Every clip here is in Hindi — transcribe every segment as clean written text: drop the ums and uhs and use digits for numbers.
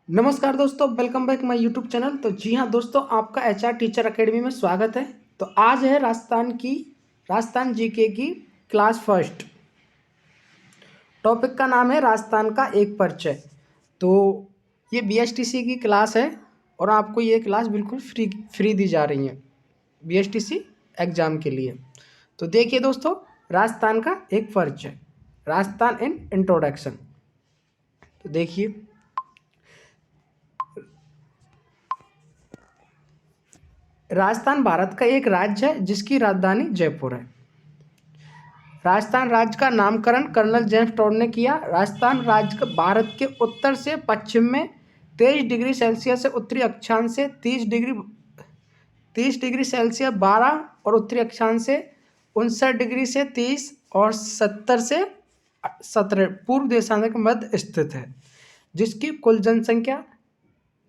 नमस्कार दोस्तों, welcome back my YouTube channel. तो जी हाँ दोस्तों, आपका एचआर टीचर एकेडमी में स्वागत है। तो आज है राजस्थान जीके की क्लास फर्स्ट। टॉपिक का नाम है राजस्थान का एक परिचय। तो ये बीएसटीसी की क्लास है और आपको ये क्लास बिल्कुल फ्री दी जा रही है बीएसटीसी एग्ज़ाम के लिए। तो देखिए दोस्तों, राजस्थान का एक परिचय, राजस्थान इन इंट्रोडक्शन। तो देखिए, राजस्थान भारत का एक राज्य है जिसकी राजधानी जयपुर है। राजस्थान राज्य का नामकरण कर्नल जेम्स टॉड ने किया। राजस्थान राज्य का भारत के उत्तर से पश्चिम में 23 डिग्री सेल्सियस से उत्तरी अक्षांश से 30 डिग्री सेल्सियस 12 और उत्तरी अक्षांश से 59 डिग्री से 30 और 70 से 17 पूर्व देशांतर के मध्य स्थित है, जिसकी कुल जनसंख्या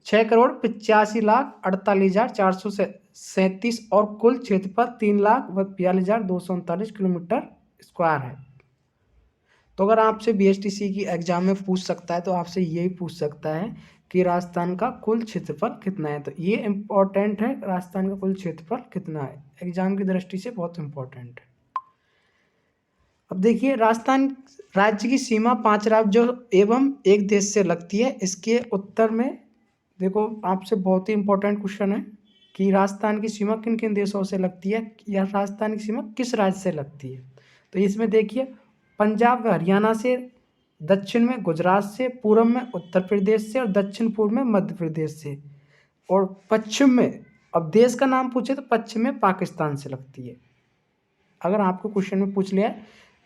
6,85,48,437 और कुल क्षेत्रफल 3,42,239 किलोमीटर स्क्वायर है। तो अगर आपसे बीएसटीसी की एग्जाम में पूछ सकता है तो आपसे यही पूछ सकता है कि राजस्थान का कुल क्षेत्रफल कितना है। तो ये इम्पोर्टेंट है, राजस्थान का कुल क्षेत्रफल कितना है, एग्जाम की दृष्टि से बहुत इम्पोर्टेंट है। अब देखिए, राजस्थान राज्य की सीमा 5 राज्यों एवं एक देश से लगती है। इसके उत्तर में देखो, आपसे बहुत ही इम्पोर्टेंट क्वेश्चन है कि राजस्थान की सीमा किन किन देशों से लगती है या राजस्थान की सीमा किस राज्य से लगती है। तो इसमें देखिए, पंजाब व हरियाणा से, दक्षिण में गुजरात से, पूर्व में उत्तर प्रदेश से और दक्षिण पूर्व में मध्य प्रदेश से, और पश्चिम में, अब देश का नाम पूछे तो पश्चिम में पाकिस्तान से लगती है। अगर आपको क्वेश्चन में पूछ लिया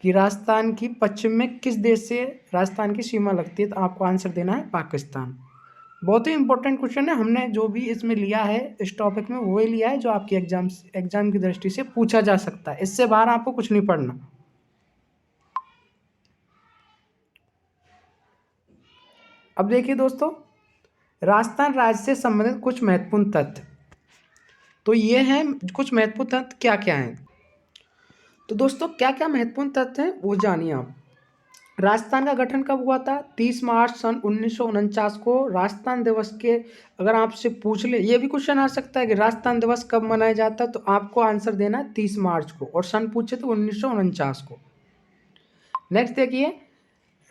कि राजस्थान की पश्चिम में किस देश से राजस्थान की सीमा लगती है, तो आपको आंसर देना है पाकिस्तान। बहुत ही इंपॉर्टेंट क्वेश्चन है। हमने जो भी इसमें लिया है इस टॉपिक में वही लिया है जो आपकी एग्जाम की दृष्टि से पूछा जा सकता है। इससे बाहर आपको कुछ नहीं पढ़ना। अब देखिए दोस्तों, राजस्थान राज्य से संबंधित कुछ महत्वपूर्ण तथ्य। तो ये हैं कुछ महत्वपूर्ण तथ्य, क्या क्या हैं। तो दोस्तों, क्या क्या महत्वपूर्ण तथ्य हैं वो जानिए आप। राजस्थान का गठन कब हुआ था? 30 मार्च सन 1949 को राजस्थान दिवस के, अगर आपसे पूछ ले, ये भी क्वेश्चन आ सकता है कि राजस्थान दिवस कब मनाया जाता है, तो आपको आंसर देना है 30 मार्च को, और सन पूछे तो 1949 को। नेक्स्ट देखिए,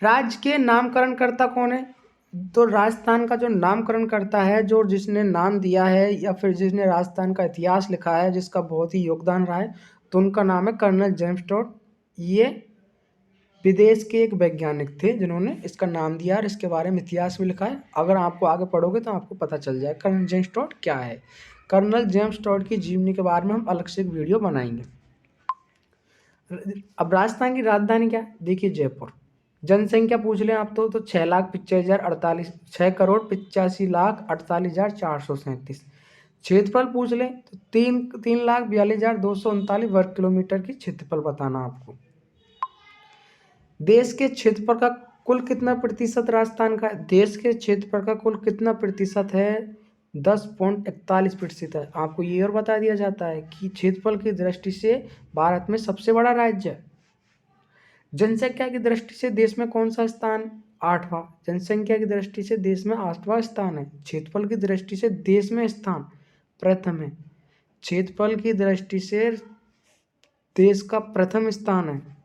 राज्य के नामकरणकर्ता कौन है? तो राजस्थान का जो नामकरण करता है, जो जिसने नाम दिया है या फिर जिसने राजस्थान का इतिहास लिखा है, जिसका बहुत ही योगदान रहा है, तो उनका नाम है कर्नल जेम्स टॉड। ये विदेश के एक वैज्ञानिक थे जिन्होंने इसका नाम दिया और इसके बारे में इतिहास में लिखा है। अगर आपको आगे पढ़ोगे तो आपको पता चल जाए कर्नल जेम्स टॉड क्या है। कर्नल जेम्स टॉड की जीवनी के बारे में हम अलग से एक वीडियो बनाएंगे। अब राजस्थान की राजधानी क्या है? देखिए, जयपुर। जनसंख्या पूछ लें आप तो 6,85,048, 6,85,48,437। क्षेत्रफल पूछ लें तो 3,42,239 वर्ग किलोमीटर की क्षेत्रफल बताना आपको। देश के क्षेत्रफल का कुल कितना प्रतिशत राजस्थान का है? देश के क्षेत्रफल का कुल कितना प्रतिशत है? 10.41% है। आपको ये और बता दिया जाता है कि क्षेत्रफल की दृष्टि से भारत में सबसे बड़ा राज्य है। जनसंख्या की दृष्टि से देश में कौन सा स्थान? 8वां। जनसंख्या की दृष्टि से देश में 8वां स्थान है। क्षेत्रफल की दृष्टि से देश में स्थान प्रथम है। क्षेत्रफल की दृष्टि से देश का प्रथम स्थान है।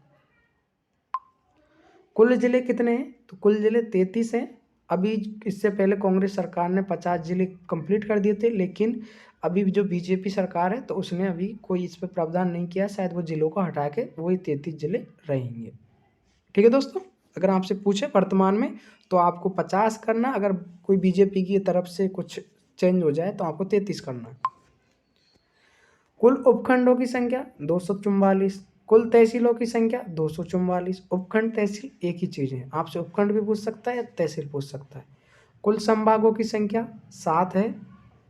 कुल जिले कितने हैं? तो कुल जिले 33 हैं। अभी इससे पहले कांग्रेस सरकार ने 50 जिले कंप्लीट कर दिए थे, लेकिन अभी जो बीजेपी सरकार है तो उसने अभी कोई इस पर प्रावधान नहीं किया, शायद वो जिलों को हटा के वही 33 जिले रहेंगे। ठीक है दोस्तों, अगर आपसे पूछे वर्तमान में तो आपको 50 करना, अगर कोई बीजेपी की तरफ से कुछ चेंज हो जाए तो आपको 33 करना है। कुल उपखंडों की संख्या 244। कुल तहसीलों की संख्या 244। उपखंड तहसील एक ही चीज़ है, आपसे उपखंड भी पूछ सकता है या तहसील पूछ सकता है। कुल संभागों की संख्या 7 है।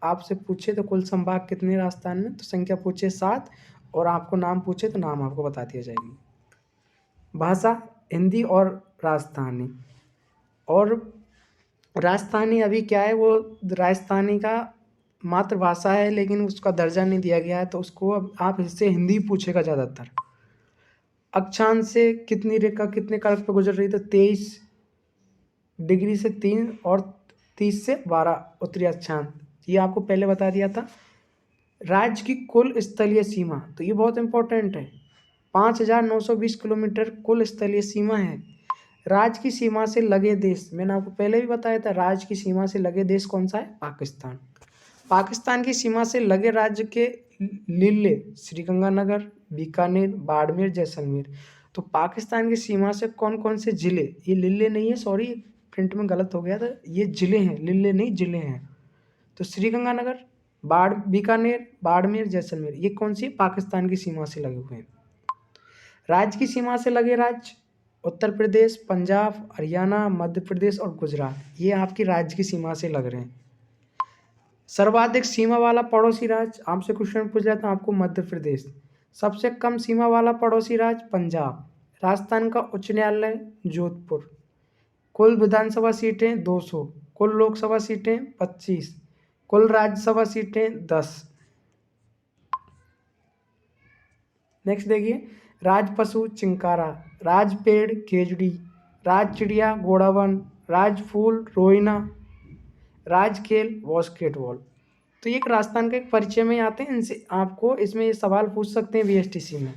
आपसे पूछे तो कुल संभाग कितने राजस्थान में, तो संख्या पूछे 7, और आपको नाम पूछे तो नाम आपको बता दिया जाएगी। भाषा हिंदी और राजस्थानी। और राजस्थानी अभी क्या है, वो राजस्थानी का मातृभाषा है लेकिन उसका दर्जा नहीं दिया गया है, तो उसको अब आप इससे हिंदी पूछेगा ज़्यादातर। अक्षांश से कितनी रेखा कितने कारक पर गुजर रही है? तो 23 डिग्री से 3 और 30 से 12 उत्तरी अक्षांश, ये आपको पहले बता दिया था। राज्य की कुल स्थलीय सीमा, तो ये बहुत इंपॉर्टेंट है, 5,920 किलोमीटर कुल स्थलीय सीमा है। राज्य की सीमा से लगे देश, मैंने आपको पहले भी बताया था, राज्य की सीमा से लगे देश कौन सा है? पाकिस्तान। पाकिस्तान की सीमा से लगे राज्य के लीले, श्रीगंगानगर, बीकानेर, बाड़मेर, जैसलमेर। तो पाकिस्तान की सीमा से कौन कौन से जिले, ये लीले नहीं है, सॉरी प्रिंट में गलत हो गया था, ये जिले हैं, लीले नहीं जिले हैं। तो श्रीगंगानगर, बीकानेर, बाड़मेर, जैसलमेर, ये कौन सी पाकिस्तान की सीमा से लगे हुए हैं। राज्य की सीमा से लगे राज्य उत्तर प्रदेश, पंजाब, हरियाणा, मध्य प्रदेश और गुजरात, ये आपकी राज्य की सीमा से लग रहे हैं। सर्वाधिक सीमा वाला पड़ोसी राज्य, आपसे क्वेश्चन पूछ रहा था आपको, मध्य प्रदेश। सबसे कम सीमा वाला पड़ोसी राज्य पंजाब। राजस्थान का उच्च न्यायालय जोधपुर। कुल विधानसभा सीटें 200, कुल लोकसभा सीटें 25, कुल राज्यसभा सीटें 10। नेक्स्ट देखिए, राज पशु चिंकारा, राज पेड़ केजड़ी, राज चिड़िया घोड़ावन, राज फूल रोइना, राज खेल बास्केटबॉल। तो ये एक राजस्थान के एक परिचय में आते हैं, इनसे आपको इसमें ये सवाल पूछ सकते हैं बीएसटीसी में।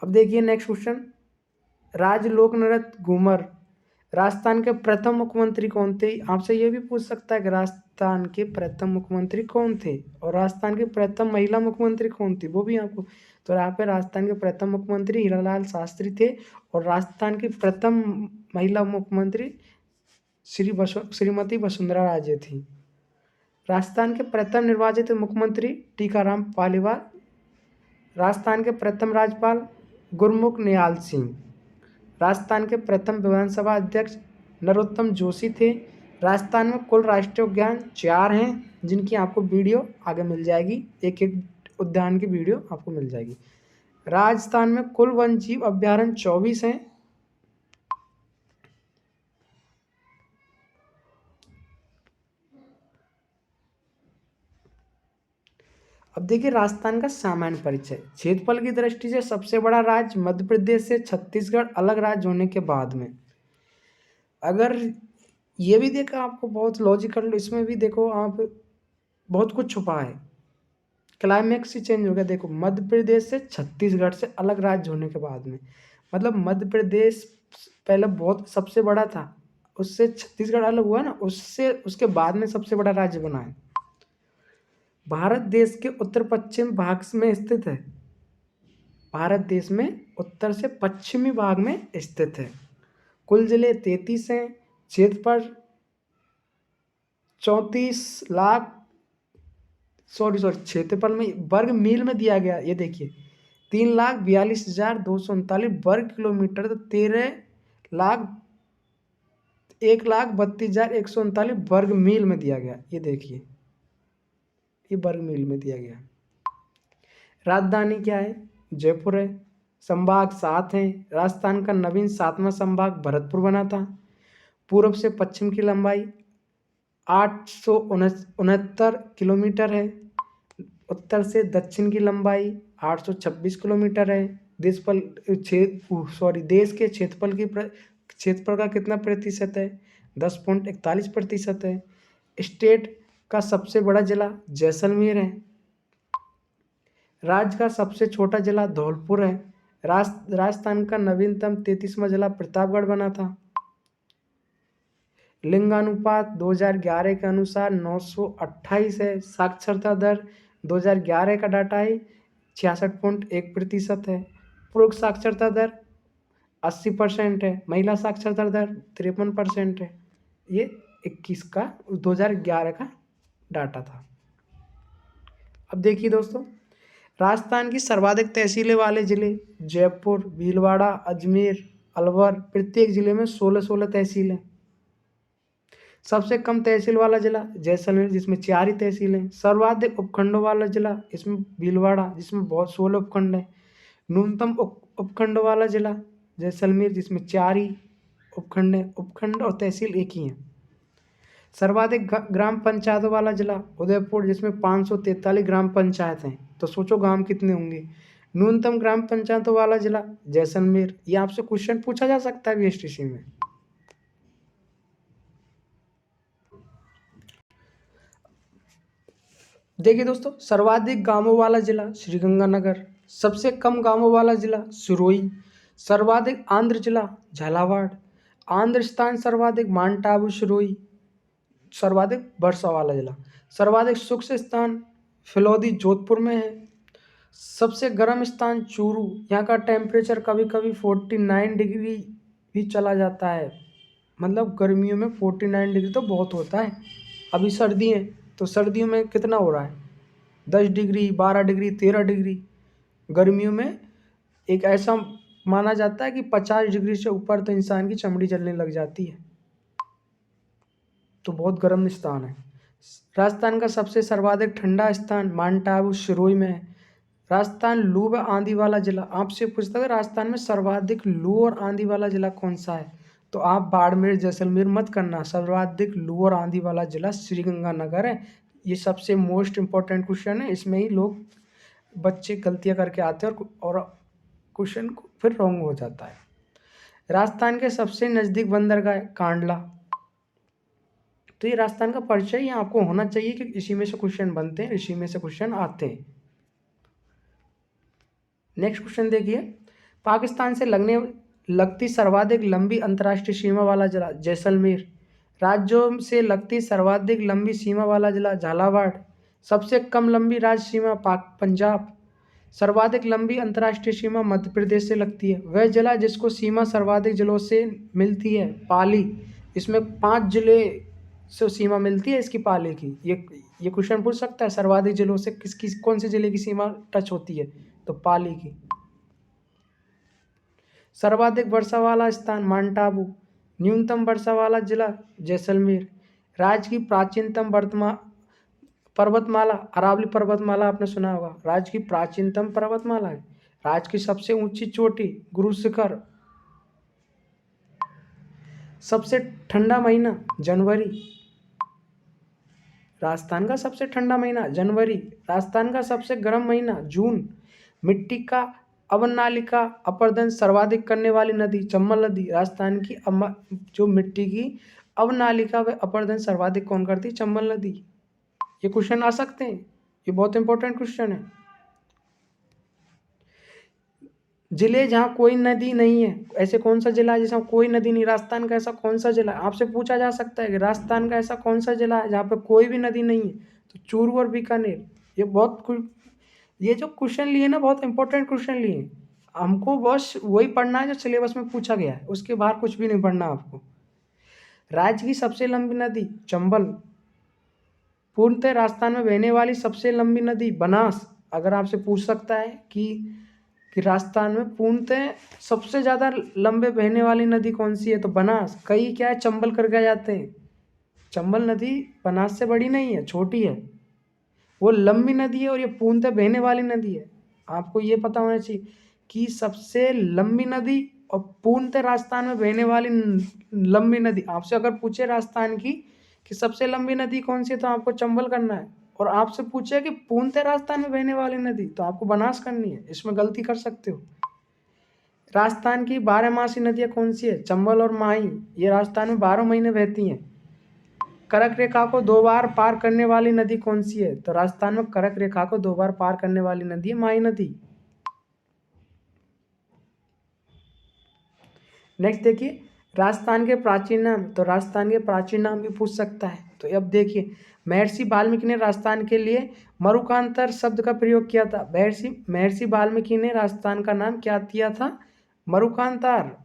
अब देखिए नेक्स्ट क्वेश्चन, राज लोक नृत्य घूमर, राजस्थान के प्रथम मुख्यमंत्री कौन थे? आपसे ये भी पूछ सकता है कि राजस्थान के प्रथम मुख्यमंत्री कौन थे, और राजस्थान की प्रथम महिला मुख्यमंत्री कौन थी, वो भी आपको। तो यहाँ पे राजस्थान के प्रथम मुख्यमंत्री हीरालाल शास्त्री थे, और राजस्थान की प्रथम महिला मुख्यमंत्री श्रीमती वसुंधरा राजे थी। राजस्थान के प्रथम निर्वाचित मुख्यमंत्री टीकाराम पालीवाल। राजस्थान के प्रथम राज्यपाल गुरमुख निहाल सिंह। राजस्थान के प्रथम विधानसभा अध्यक्ष नरोत्तम जोशी थे। राजस्थान में कुल राष्ट्रीय उद्यान 4 हैं, जिनकी आपको वीडियो आगे मिल जाएगी, एक एक उद्यान की वीडियो आपको मिल जाएगी। राजस्थान में कुल वन जीव अभ्यारण्य 24 हैं। अब देखिए राजस्थान का सामान्य परिचय, क्षेत्रफल की दृष्टि से सबसे बड़ा राज्य मध्य प्रदेश से छत्तीसगढ़ अलग राज्य होने के बाद में। अगर ये भी देखा आपको बहुत लॉजिकल, इसमें भी देखो आप बहुत कुछ छुपा है, क्लाइमेक्स ही चेंज हो गया। देखो मध्य प्रदेश से छत्तीसगढ़ से अलग राज्य होने के बाद में, मतलब मध्य प्रदेश पहले बहुत सबसे बड़ा था, उससे छत्तीसगढ़ अलग हुआ ना, उससे उसके बाद में सबसे बड़ा राज्य बना है। भारत देश के उत्तर पश्चिम भाग में स्थित है, भारत देश में उत्तर से पश्चिमी भाग में स्थित है। कुल जिले 33 हैं, क्षेत्रफल 34 लाख सॉरी क्षेत्रफल में वर्ग मील में दिया गया, ये देखिए 3,42,239 वर्ग किलोमीटर, तो 1,32,139 वर्ग मील में दिया गया, ये देखिए ये वर्ग मील में दिया गया। राजधानी क्या है? जयपुर है। संभाग 7 हैं। राजस्थान का नवीन 7वां संभाग भरतपुर बना था। पूर्व से पश्चिम की लंबाई 869 किलोमीटर है। उत्तर से दक्षिण की लंबाई 826 किलोमीटर है। देश के क्षेत्रफल का कितना प्रतिशत है? 10.41% है। स्टेट का सबसे बड़ा जिला जैसलमेर है। राज्य का सबसे छोटा जिला धौलपुर है। राजस्थान का नवीनतम 33वां जिला प्रतापगढ़ बना था। लिंगानुपात 2011 के अनुसार 928 है। साक्षरता दर 2011 का डाटा है 66.1% है। पुरुष साक्षरता दर 80% है। महिला साक्षरता दर 53% है। ये 21 का 2011 का डाटा था। अब देखिए दोस्तों, राजस्थान की सर्वाधिक तहसीलें वाले जिले जयपुर, भीलवाड़ा, अजमेर, अलवर, प्रत्येक जिले में 16 तहसील हैं। सबसे कम तहसील वाला जिला जैसलमेर, जिसमें 4 ही तहसील हैं। सर्वाधिक उपखंडों वाला जिला इसमें भीलवाड़ा, जिसमें बहुत 16 उपखंड हैं। न्यूनतम उपखंडों वाला जिला जैसलमेर, जिसमें 4 ही उपखंड हैं। उपखंड और तहसील एक ही हैं। सर्वाधिक ग्राम पंचायतों वाला जिला उदयपुर, जिसमें 543 ग्राम पंचायत हैं। तो सोचो गांव कितने होंगे। न्यूनतम ग्राम पंचायतों वाला जिला जैसलमेर। ये आपसे क्वेश्चन पूछा जा सकता है बीएसटीसी में। देखिए दोस्तों, सर्वाधिक गांवों वाला जिला श्रीगंगानगर, सबसे कम गांवों वाला जिला सिरोही, सर्वाधिक आंध्र जिला झालावाड़, आंध्र स्थान सर्वाधिक माउंट आबू सिरोही, सर्वाधिक वर्षा वाला जिला, सर्वाधिक शुष्क स्थान फिलौदी जोधपुर में है, सबसे गर्म स्थान चूरू, यहाँ का टेम्परेचर कभी कभी 49 डिग्री भी चला जाता है, मतलब गर्मियों में 49 डिग्री तो बहुत होता है। अभी सर्दी है तो सर्दियों में कितना हो रहा है, 10 डिग्री, 12 डिग्री, 13 डिग्री। गर्मियों में एक ऐसा माना जाता है कि 50 डिग्री से ऊपर तो इंसान की चमड़ी जलने लग जाती है, तो बहुत गर्म स्थान है। राजस्थान का सबसे सर्वाधिक ठंडा स्थान माउंट आबू सिरोही में है। राजस्थान लू व आंधी वाला जिला, आपसे पूछता है राजस्थान में सर्वाधिक लू और आंधी वाला जिला कौन सा है, तो आप बाड़मेर जैसलमेर मत करना, सर्वाधिक लू और आंधी वाला जिला श्रीगंगानगर है। ये सबसे मोस्ट इम्पोर्टेंट क्वेश्चन है, इसमें ही लोग बच्चे गलतियां करके आते हैं और क्वेश्चन फिर रॉन्ग हो जाता है। राजस्थान के सबसे नज़दीक बंदरगाह कांडला, तो ये राजस्थान का परिचय ही आपको होना चाहिए कि इसी में से क्वेश्चन बनते हैं, इसी में से क्वेश्चन आते हैं। नेक्स्ट क्वेश्चन देखिए, पाकिस्तान से लगती सर्वाधिक लंबी अंतर्राष्ट्रीय सीमा वाला जिला जैसलमेर, राज्यों से लगती सर्वाधिक लंबी सीमा वाला जिला झालावाड़, सबसे कम लंबी राज्य सीमा पंजाब, सर्वाधिक लंबी अंतर्राष्ट्रीय सीमा मध्य प्रदेश से लगती है। वह जिला जिसको सीमा सर्वाधिक जिलों से मिलती है पाली, इसमें 5 जिले से सीमा मिलती है इसकी पाली की। ये क्वेश्चन पूछ सकता है सर्वाधिक जिलों से कौन से जिले की सीमा टच होती है, तो पाली की। सर्वाधिक वर्षा वाला स्थान माउंट आबू, न्यूनतम वर्षा वाला जिला जैसलमेर, राज्य की प्राचीनतम पर्वतमाला अरावली पर्वतमाला आपने सुना होगा, राज्य की प्राचीनतम पर्वतमाला है। राज्य की सबसे ऊंची चोटी गुरु शिखर, सबसे ठंडा महीना जनवरी, राजस्थान का सबसे ठंडा महीना जनवरी, राजस्थान का सबसे गर्म महीना जून, मिट्टी का अवनालिका अपरदन सर्वाधिक करने वाली नदी चंबल नदी, राजस्थान की जो मिट्टी की अवनालिका व अपरदन सर्वाधिक कौन करती, चंबल नदी। ये क्वेश्चन आ सकते हैं, ये बहुत इंपॉर्टेंट क्वेश्चन है। जिले जहाँ कोई नदी नहीं है, ऐसे कौन सा जिला है जिसमें कोई नदी नहीं, राजस्थान का ऐसा कौन सा जिला है, आपसे पूछा जा सकता है कि राजस्थान का ऐसा कौन सा जिला है जहाँ पे कोई भी नदी नहीं है, तो चूरू और बीकानेर। ये जो क्वेश्चन लिए ना बहुत इंपॉर्टेंट क्वेश्चन लिए, हमको बस वही पढ़ना है जो सिलेबस में पूछा गया है, उसके बाहर कुछ भी नहीं पढ़ना आपको। राज्य की सबसे लंबी नदी चंबल, पूर्णतः राजस्थान में बहने वाली सबसे लंबी नदी बनास। अगर आपसे पूछ सकता है कि राजस्थान में पूर्णतः सबसे ज़्यादा लंबे बहने वाली नदी कौन सी है, तो बनास। कई क्या है चंबल करके जाते हैं, चंबल नदी बनास से बड़ी नहीं है, छोटी है, वो लंबी नदी है और ये पूर्णतः बहने वाली नदी है। आपको ये पता होना चाहिए कि सबसे लंबी नदी और पूर्णतः राजस्थान में बहने वाली लंबी नदी, आपसे अगर पूछे राजस्थान की कि सबसे लंबी नदी कौन सी है, तो आपको चंबल करना है, और आपसे पूछे कि पूर्णतः राजस्थान में बहने वाली नदी, तो आपको बनास करनी है, इसमें गलती कर सकते हो। राजस्थान की 12मासी नदियाँ कौन सी है, चंबल और माही, ये राजस्थान में 12 महीने बहती हैं। कर्क रेखा को 2 बार पार करने वाली नदी कौन सी है, तो राजस्थान में कर्क रेखा को 2 बार पार करने वाली नदी है माही नदी। नेक्स्ट देखिए, राजस्थान के प्राचीन नाम, तो राजस्थान के प्राचीन नाम भी पूछ सकता है। तो अब देखिए, महर्षि वाल्मीकि ने राजस्थान के लिए मरुकांतर शब्द का प्रयोग किया था। महर्षि वाल्मीकि ने राजस्थान का नाम क्या दिया था, मरुकांतर।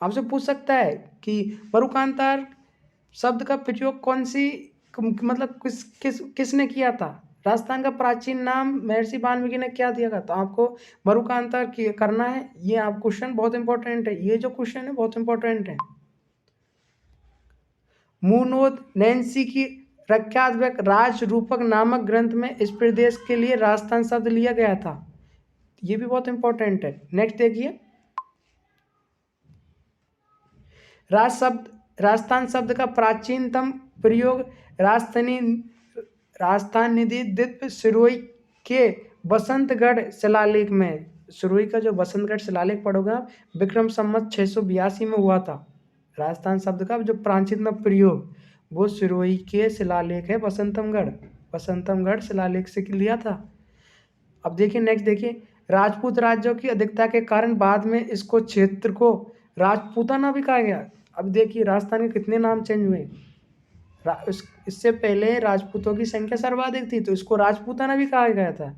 आपसे पूछ सकता है कि मरुकांतर शब्द का प्रयोग कौन सी मतलब किसने किया था, राजस्थान का प्राचीन नाम महर्षि वाल्मीकि ने क्या दिया था, तो आपको मरुकांतर करना है। ये आप क्वेश्चन बहुत इंपॉर्टेंट है, ये जो क्वेश्चन है बहुत इंपॉर्टेंट है। मूनोद नैन्सी की प्रख्यात राज रूपक नामक ग्रंथ में इस प्रदेश के लिए राजस्थान शब्द लिया गया था, ये भी बहुत इंपॉर्टेंट है। नेक्स्ट देखिए, राजस्थान शब्द का प्राचीनतम प्रयोग राजस्थान निधि द्वीप सिरोही के बसंतगढ़ शिलालेख में, सिरोही का जो बसंतगढ़ शिलालेख पढ़ोगे आप, विक्रम संवत 682 में हुआ था। राजस्थान शब्द का जो प्राचीनतम प्रयोग वो सिरोही के शिलालेख है बसंतमगढ़ शिलालेख से लिया था। अब देखिए नेक्स्ट देखिए, राजपूत राज्यों की अधिकता के कारण बाद में इसको क्षेत्र को राजपूताना भी कहा गया। अब देखिए राजस्थान के कितने नाम चेंज हुए। इससे पहले राजपूतों की संख्या सर्वाधिक थी तो इसको राजपूताना भी कहा गया था।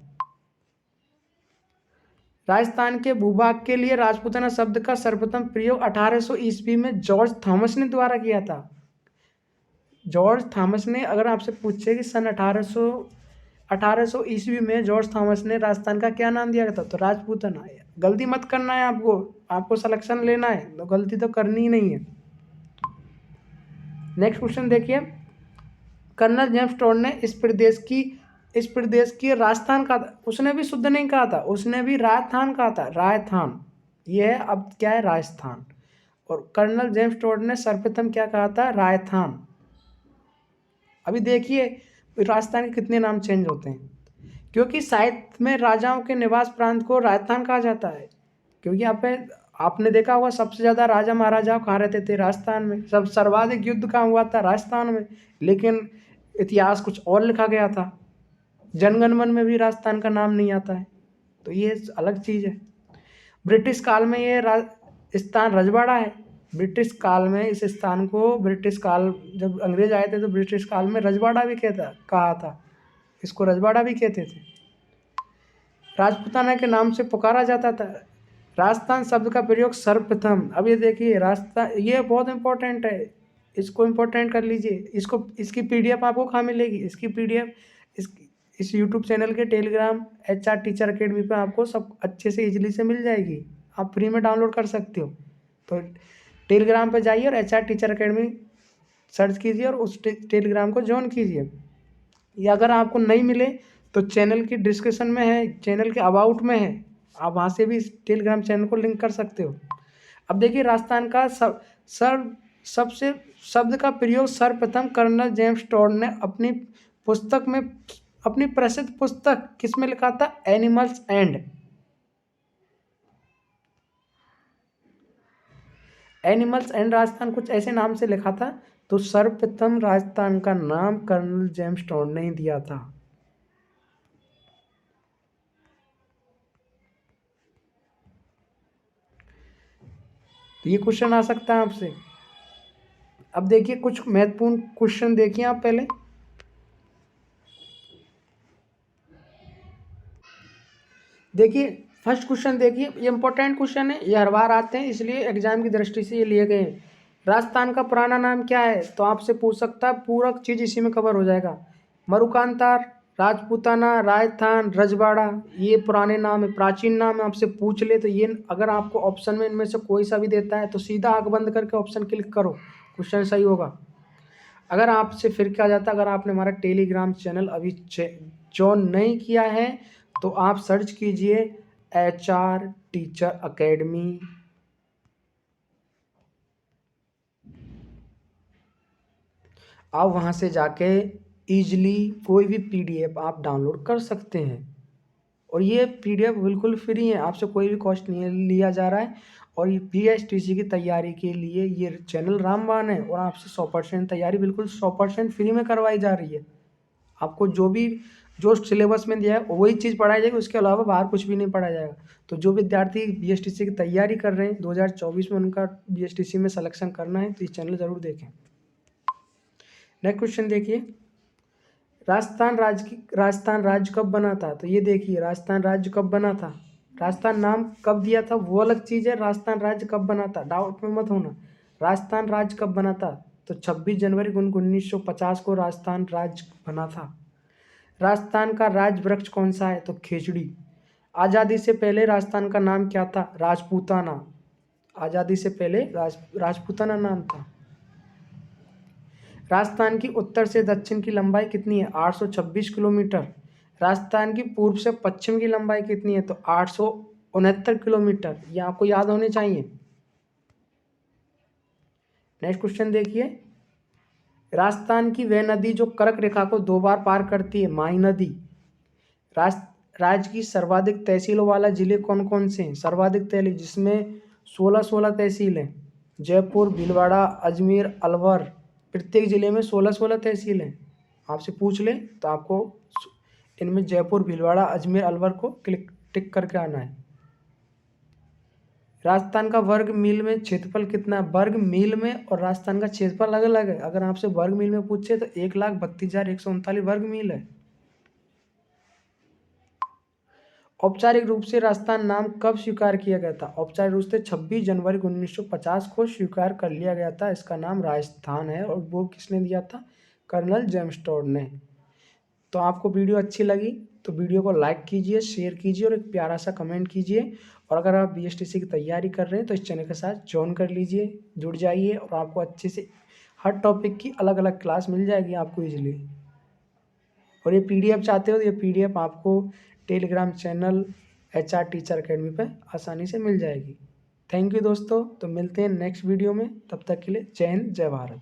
राजस्थान के भूभाग के लिए राजपूताना शब्द का सर्वप्रथम प्रयोग 1800 ईस्वी में जॉर्ज थॉमस ने द्वारा किया था। जॉर्ज थॉमस ने, अगर आपसे पूछे कि सन 1800 ईस्वी में जॉर्ज थॉमस ने राजस्थान का क्या नाम दिया था तो राजपूताना। गलती मत करना है, आपको सिलेक्शन लेना है तो गलती तो करनी ही नहीं है। नेक्स्ट क्वेश्चन देखिए, कर्नल जेम्स टोड ने इस प्रदेश की राजस्थान कहा था। उसने भी शुद्ध नहीं कहा था, उसने भी राजस्थान कहा था, राजस्थान। यह है अब क्या है, राजस्थान। और कर्नल जेम्स टोड ने सर्वप्रथम क्या कहा था, राजस्थान। अभी देखिए राजस्थान के कितने नाम चेंज होते हैं, क्योंकि साहित्य में राजाओं के निवास प्रांत को राजस्थान कहा जाता है। क्योंकि आपने देखा होगा सबसे ज़्यादा राजा महाराजा कहाँ रहते थे, राजस्थान में। सब सर्वाधिक युद्ध कहाँ हुआ था, राजस्थान में। लेकिन इतिहास कुछ और लिखा गया था, जनगण मन में भी राजस्थान का नाम नहीं आता है, तो ये अलग चीज़ है। ब्रिटिश काल में ये स्थान रजवाड़ा है। ब्रिटिश काल में इस स्थान को, ब्रिटिश काल जब अंग्रेज आए थे तो ब्रिटिश काल में रजवाड़ा भी कहा था, इसको रजवाड़ा भी कहते थे। राजपूताना के नाम से पुकारा जाता था। राजस्थान शब्द का प्रयोग सर्वप्रथम, अब ये देखिए राजस्थान, ये बहुत इंपॉर्टेंट है, इसको इंपॉर्टेंट कर लीजिए। इसकी पीडीएफ आपको कहाँ मिलेगी, इसकी पीडीएफ इस यूट्यूब चैनल के टेलीग्राम HR टीचर अकेडमी पे आपको सब अच्छे से इजीली से मिल जाएगी, आप फ्री में डाउनलोड कर सकते हो। तो टेलीग्राम पे जाइए और HR टीचर अकेडमी सर्च कीजिए और उस टेलीग्राम को ज्वाइन कीजिए। या अगर आपको नहीं मिले तो चैनल की डिस्क्रिप्शन में है, चैनल के अबाउट में है, आप वहाँ से भी इस टेलीग्राम चैनल को लिंक कर सकते हो। अब देखिए राजस्थान का सबसे शब्द का प्रयोग सर्वप्रथम कर्नल जेम्स टोड ने अपनी पुस्तक में, अपनी प्रसिद्ध पुस्तक किसमें लिखा था, एनिमल्स एंड राजस्थान, कुछ ऐसे नाम से लिखा था। तो सर्वप्रथम राजस्थान का नाम कर्नल जेम्स टोड ने ही दिया था। तो ये क्वेश्चन आ सकता है आपसे। अब देखिए कुछ महत्वपूर्ण क्वेश्चन देखिए आप पहले। देखिए फर्स्ट क्वेश्चन देखिए, ये इंपॉर्टेंट क्वेश्चन है, ये हर बार आते हैं इसलिए एग्जाम की दृष्टि से ये लिए गए हैं। राजस्थान का पुराना नाम क्या है, तो आपसे पूछ सकता है, पूरा चीज़ इसी में कवर हो जाएगा। मरुकांतार, राजपूताना, राजस्थान, रजवाड़ा, ये पुराने नाम है, प्राचीन नाम है। आपसे पूछ ले तो ये, अगर आपको ऑप्शन में इनमें से कोई सा भी देता है तो सीधा आंख बंद करके ऑप्शन क्लिक करो, क्वेश्चन सही होगा। अगर आपसे फिर क्या जाता, अगर आपने हमारा टेलीग्राम चैनल अभी ज्वाइन नहीं किया है तो आप सर्च कीजिए HR टीचर अकेडमी। आप वहाँ से जाके ईजिली कोई भी PDF आप डाउनलोड कर सकते हैं, और ये PDF बिल्कुल फ्री है, आपसे कोई भी कॉस्ट नहीं लिया जा रहा है। और ये PSTC की तैयारी के लिए ये चैनल रामबाण है, और आपसे 100% तैयारी बिल्कुल 100% फ्री में करवाई जा रही है। आपको जो सिलेबस में दिया है वही चीज़ पढ़ाई जाएगी, उसके अलावा बाहर कुछ भी नहीं पढ़ाया जाएगा। तो जो विद्यार्थी BSTC की तैयारी कर रहे हैं 2024 में, उनका BSTC में सिलेक्शन करना है तो ये चैनल ज़रूर देखें। नेक्स्ट क्वेश्चन देखिए, राजस्थान राज्य कब बना था, तो ये देखिए राजस्थान राज्य कब बना था, राजस्थान नाम कब दिया था वो अलग चीज़ है, राजस्थान राज्य कब बना था डाउट में मत होना। राजस्थान राज्य कब बना था, तो 26 जनवरी 1950 को राजस्थान राज्य बना था। राजस्थान का राज वृक्ष कौन सा है, तो खेजड़ी। आज़ादी से पहले राजस्थान का नाम क्या था, राजपूताना। आज़ादी से पहले राजपूताना नाम था। राजस्थान की उत्तर से दक्षिण की लंबाई कितनी है, 826 किलोमीटर। राजस्थान की पूर्व से पश्चिम की लंबाई कितनी है, तो 869 किलोमीटर। ये आपको याद होने चाहिए। नेक्स्ट क्वेश्चन देखिए, राजस्थान की वह नदी जो कर्क रेखा को 2 बार पार करती है, माही नदी। राज्य की सर्वाधिक तहसीलों वाला जिले कौन कौन से हैं, सर्वाधिक तहसील जिसमें 16 तहसील हैं, जयपुर, भीलवाड़ा, अजमेर, अलवर, प्रत्येक ज़िले में 16-16 तहसील हैं। आपसे पूछ लें तो आपको इनमें जयपुर, भीलवाड़ा, अजमेर, अलवर को टिक करके आना है। राजस्थान का वर्ग मील में क्षेत्रफल कितना है? वर्ग मील में और राजस्थान का क्षेत्रफल अलग अलग है। अगर आपसे वर्ग मील में पूछे तो 1,32,139 वर्ग मील है। औपचारिक रूप से राजस्थान नाम कब स्वीकार किया गया था? औपचारिक रूप से 26 जनवरी 1950 को स्वीकार कर लिया गया था। इसका नाम राजस्थान है और वो किसने दिया था? कर्नल जेम्स टोड ने। तो आपको वीडियो अच्छी लगी तो वीडियो को लाइक कीजिए, शेयर कीजिए और एक प्यारा सा कमेंट कीजिए। और अगर आप BSTC की तैयारी कर रहे हैं तो इस चैनल के साथ ज्वाइन कर लीजिए, जुड़ जाइए और आपको अच्छे से हर टॉपिक की अलग अलग क्लास मिल जाएगी आपको ईजिली। और ये PDF चाहते हो तो ये PDF आपको Telegram channel HR teacher academy पर आसानी से मिल जाएगी। थैंक यू दोस्तों, तो मिलते हैं नेक्स्ट वीडियो में। तब तक के लिए जय हिंद, जय भारत।